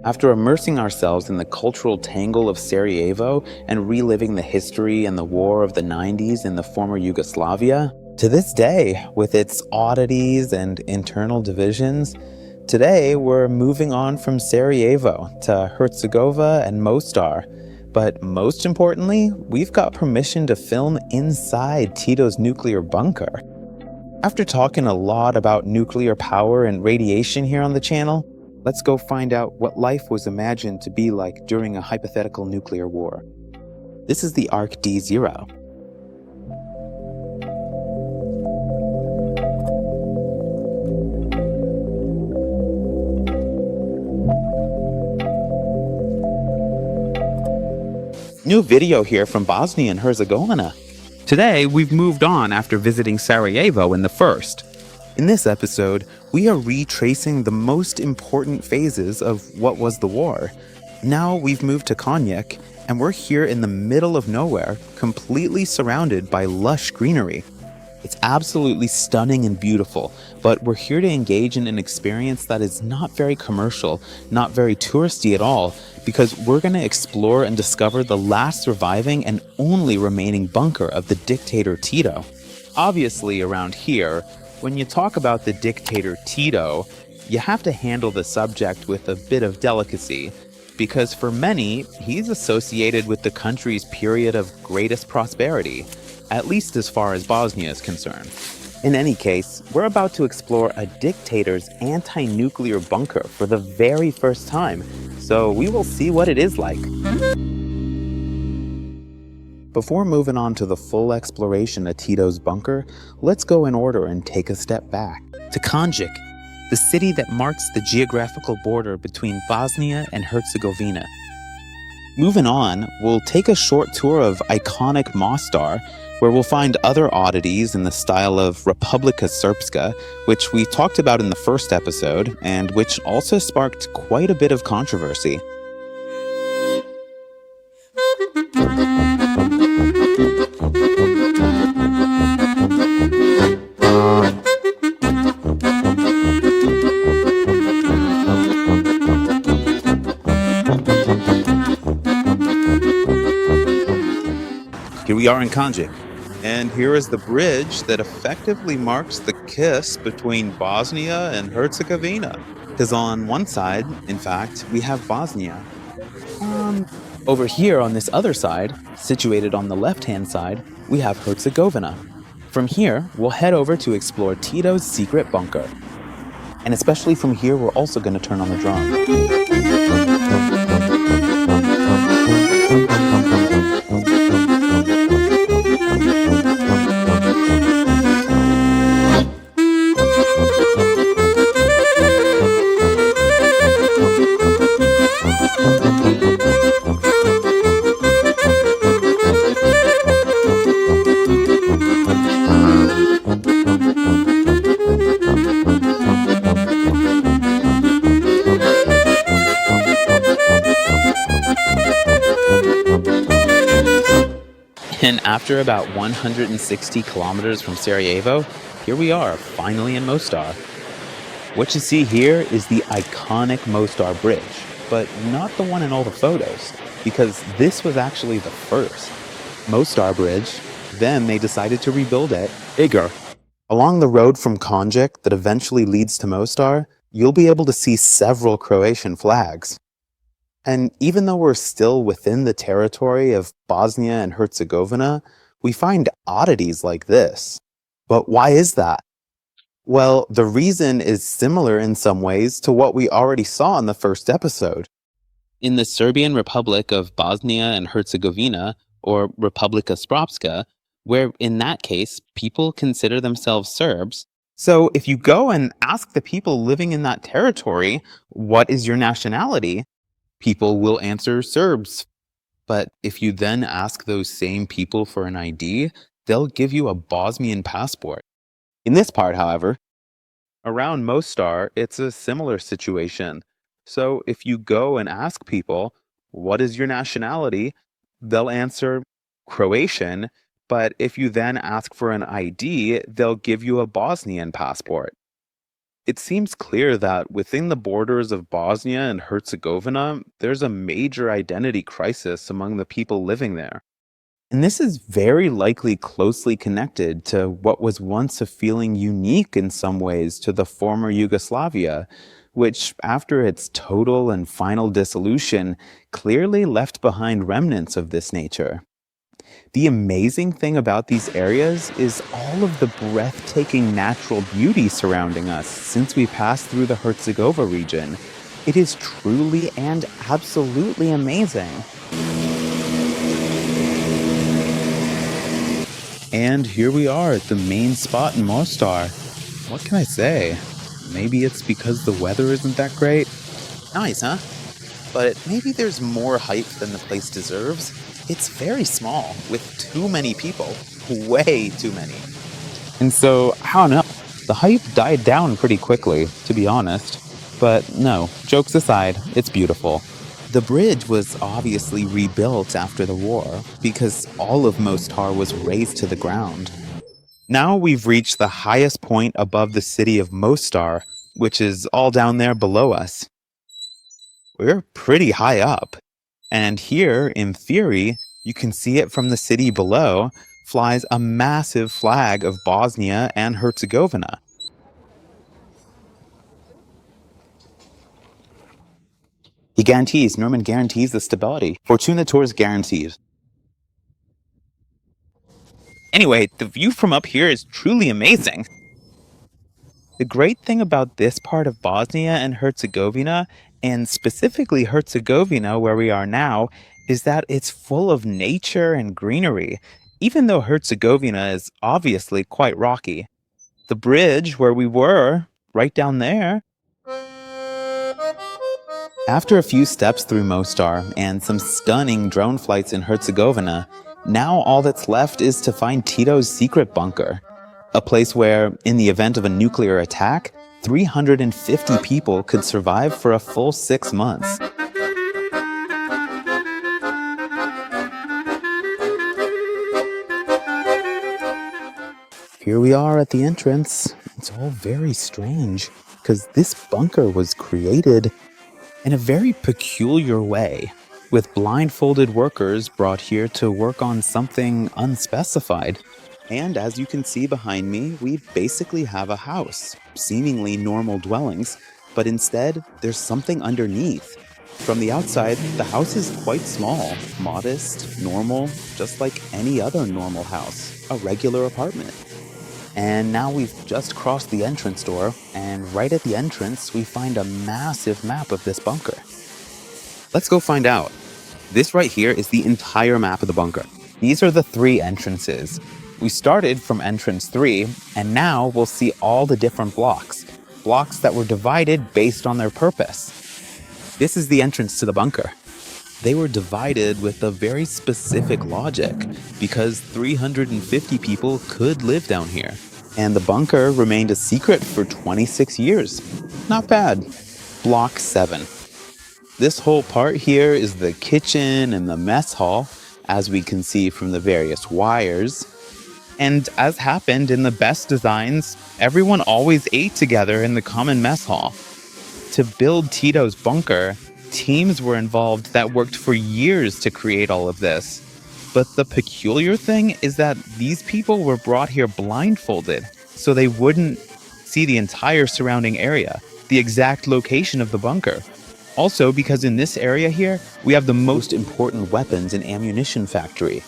After immersing ourselves in the cultural tangle of Sarajevo and reliving the history and the war of the 90s in the former Yugoslavia, to this day, with its oddities and internal divisions, today we're moving on from Sarajevo to Herzegovina and Mostar. But most importantly, we've got permission to film inside Tito's nuclear bunker. After talking a lot about nuclear power and radiation here on the channel, let's go find out what life was imagined to be like during a hypothetical nuclear war. This is the ARK D-0. New video here from Bosnia and Herzegovina. Today, we've moved on after visiting Sarajevo in the first. In this episode, we are retracing the most important phases of what was the war. Now we've moved to Konjic, and we're here in the middle of nowhere, completely surrounded by lush greenery. It's absolutely stunning and beautiful, but we're here to engage in an experience that is not very commercial, not very touristy at all, because we're going to explore and discover the last surviving and only remaining bunker of the dictator Tito. Obviously, around here, when you talk about the dictator Tito, you have to handle the subject with a bit of delicacy, because for many, he's associated with the country's period of greatest prosperity, at least as far as Bosnia is concerned. In any case, we're about to explore a dictator's anti-nuclear bunker for the very first time, so we will see what it is like. Before moving on to the full exploration of Tito's bunker, let's go in order and take a step back to Konjic, the city that marks the geographical border between Bosnia and Herzegovina. Moving on, we'll take a short tour of iconic Mostar, where we'll find other oddities in the style of Republika Srpska, which we talked about in the first episode, and which also sparked quite a bit of controversy. Here we are in Konjic, and here is the bridge that effectively marks the kiss between Bosnia and Herzegovina. Because on one side, in fact, we have Bosnia. Over here on this other side, situated on the left-hand side, we have Herzegovina. From here, we'll head over to explore Tito's secret bunker. And especially from here, we're also going to turn on the drone. And after about 160 kilometers from Sarajevo, here we are, finally in Mostar. What you see here is the iconic Mostar Bridge, but not the one in all the photos, because this was actually the first Mostar Bridge. Then they decided to rebuild it bigger. Along the road from Konjic that eventually leads to Mostar, you'll be able to see several Croatian flags. And even though we're still within the territory of Bosnia and Herzegovina, we find oddities like this. But why is that? Well, the reason is similar in some ways to what we already saw in the first episode. In the Serbian Republic of Bosnia and Herzegovina, or Republika Srpska, where in that case, people consider themselves Serbs. So if you go and ask the people living in that territory, what is your nationality? People will answer Serbs. But if you then ask those same people for an ID, they'll give you a Bosnian passport. In this part, however, around Mostar, it's a similar situation. So if you go and ask people, what is your nationality? They'll answer Croatian, but if you then ask for an ID, they'll give you a Bosnian passport. It seems clear that within the borders of Bosnia and Herzegovina, there's a major identity crisis among the people living there. And this is very likely closely connected to what was once a feeling unique in some ways to the former Yugoslavia, which, after its total and final dissolution, clearly left behind remnants of this nature. The amazing thing about these areas is all of the breathtaking natural beauty surrounding us since we passed through the Herzegovina region. It is truly and absolutely amazing. And here we are at the main spot in Mostar. What can I say? Maybe it's because the weather isn't that great? Nice, huh? But maybe there's more hype than the place deserves. It's very small, with too many people. Way too many. And so, I don't know. The hype died down pretty quickly, to be honest. But no, jokes aside, it's beautiful. The bridge was obviously rebuilt after the war, because all of Mostar was razed to the ground. Now we've reached the highest point above the city of Mostar, which is all down there below us. We're pretty high up. And here, in theory, you can see it from the city below, flies a massive flag of Bosnia and Herzegovina. Nermin guarantees the stability. Fortuna Tours guaranteed. Anyway, the view from up here is truly amazing. The great thing about this part of Bosnia and Herzegovina, and specifically Herzegovina where we are now, is that it's full of nature and greenery, even though Herzegovina is obviously quite rocky. The bridge where we were, right down there. After a few steps through Mostar and some stunning drone flights in Herzegovina, now all that's left is to find TITO'S secret bunker. A place where, in the event of a nuclear attack, 350 people could survive for a full 6 months. Here we are at the entrance. It's all very strange, because this bunker was created in a very peculiar way, with blindfolded workers brought here to work on something unspecified. And as you can see behind me, we basically have a house, seemingly normal dwellings, but instead, there's something underneath. From the outside, the house is quite small, modest, normal, just like any other normal house, a regular apartment. And now we've just crossed the entrance door, and right at the entrance, we find a massive map of this bunker. Let's go find out. This right here is the entire map of the bunker. These are the 3 entrances. We started from entrance 3, and now we'll see all the different blocks that were divided based on their purpose. This is the entrance to the bunker. They were divided with a very specific logic, because 350 people could live down here. And the bunker remained a secret for 26 years. Not bad. Block 7. This whole part here is the kitchen and the mess hall, as we can see from the various wires. And as happened in the best designs, everyone always ate together in the common mess hall. To build TITO'S bunker, teams were involved that worked for years to create all of this. But the peculiar thing is that these people were brought here blindfolded, so they wouldn't see the entire surrounding area, the exact location of the bunker. Also, because in this area here, we have the most important weapons and ammunition factory.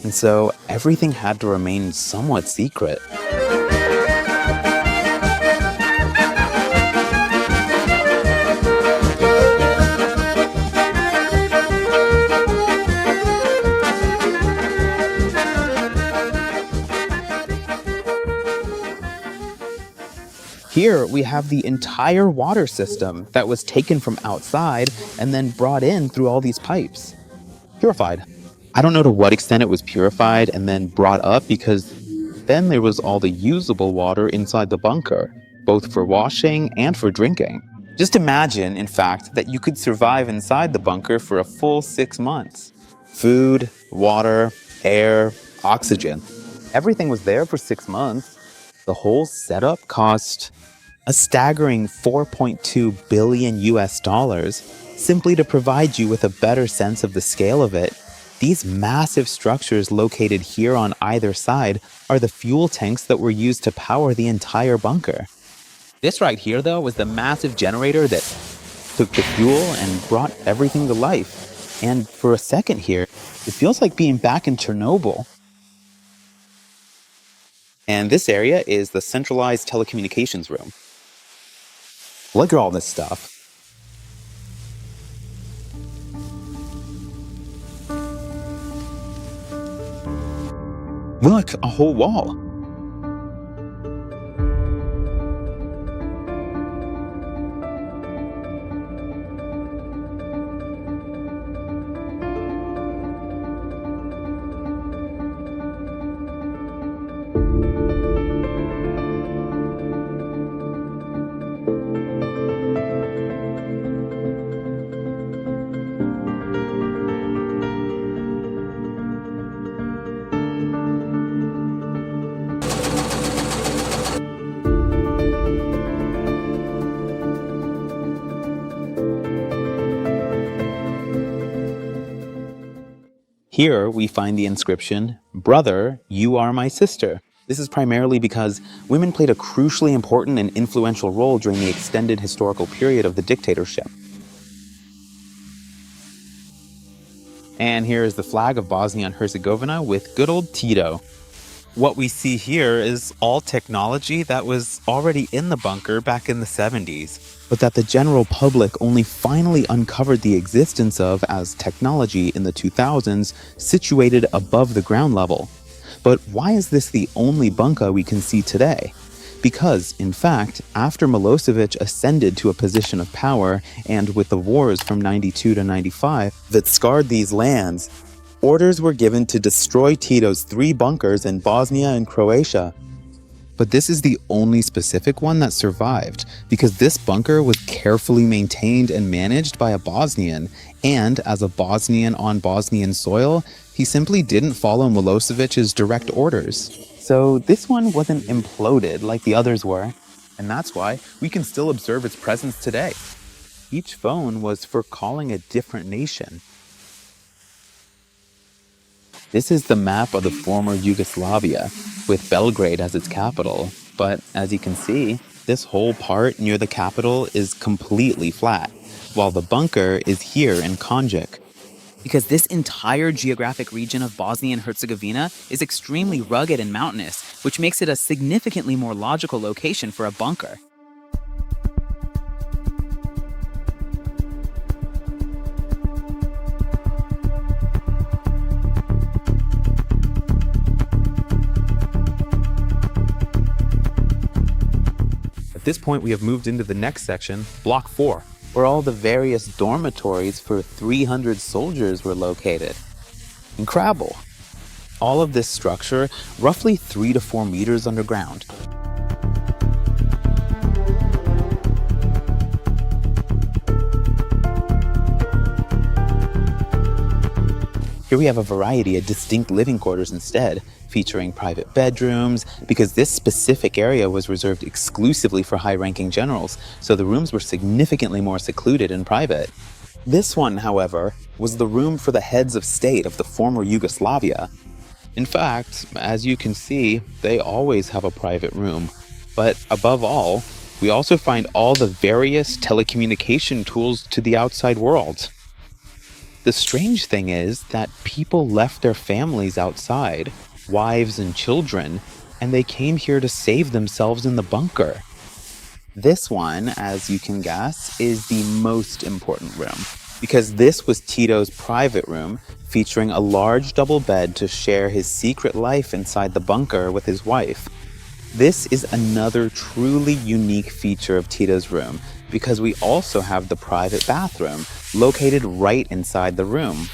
And so everything had to remain somewhat secret. Here we have the entire water system that was taken from outside and then brought in through all these pipes. Purified. I don't know to what extent it was purified and then brought up, because then there was all the usable water inside the bunker, both for washing and for drinking. Just imagine, in fact, that you could survive inside the bunker for a full 6 months. Food, water, air, oxygen. Everything was there for 6 months. The whole setup cost a staggering 4.2 billion US dollars, simply to provide you with a better sense of the scale of it. These massive structures located here on either side are the fuel tanks that were used to power the entire bunker. This right here, though, was the massive generator that took the fuel and brought everything to life. And for a second here, it feels like being back in Chernobyl. And this area is the centralized telecommunications room. Look at all this stuff. Look, a whole wall. Here we find the inscription, "Brother, you are my sister." This is primarily because women played a crucially important and influential role during the extended historical period of the dictatorship. And here is the flag of Bosnia and Herzegovina with good old Tito. What we see here is all technology that was already in the bunker back in the 70s, but that the general public only finally uncovered the existence of as technology in the 2000s, situated above the ground level. But why is this the only bunker we can see today? Because, in fact, after Milosevic ascended to a position of power, and with the wars from 92 to 95 that scarred these lands, orders were given to destroy Tito's 3 bunkers in Bosnia and Croatia. But this is the only specific one that survived, because this bunker was carefully maintained and managed by a Bosnian, and as a Bosnian on Bosnian soil, he simply didn't follow Milosevic's direct orders. So this one wasn't imploded like the others were, and that's why we can still observe its presence today. Each phone was for calling a different nation. This is the map of the former Yugoslavia, with Belgrade as its capital. But as you can see, this whole part near the capital is completely flat, while the bunker is here in Konjic. Because this entire geographic region of Bosnia and Herzegovina is extremely rugged and mountainous, which makes it a significantly more logical location for a bunker. At this point, we have moved into the next section, Block 4, where all the various dormitories for 300 soldiers were located. Incredible! All of this structure, roughly 3 to 4 meters underground. Here we have a variety of distinct living quarters instead, featuring private bedrooms, because this specific area was reserved exclusively for high-ranking generals, so the rooms were significantly more secluded and private. This one, however, was the room for the heads of state of the former Yugoslavia. In fact, as you can see, they always have a private room. But above all, we also find all the various telecommunication tools to the outside world. The strange thing is that people left their families outside, wives and children, and they came here to save themselves in the bunker. This one, as you can guess, is the most important room, because this was Tito's private room, featuring a large double bed to share his secret life inside the bunker with his wife. This is another truly unique feature of Tito's room, because we also have the private bathroom located right inside the room.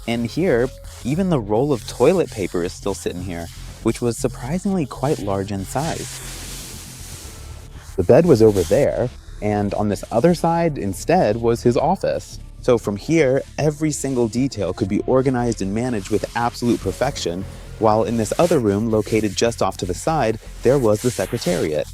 And here, even the roll of toilet paper is still sitting here, which was surprisingly quite large in size. The bed was over there, and on this other side instead was his office. So from here, every single detail could be organized and managed with absolute perfection, while in this other room located just off to the side, there was the Secretariat.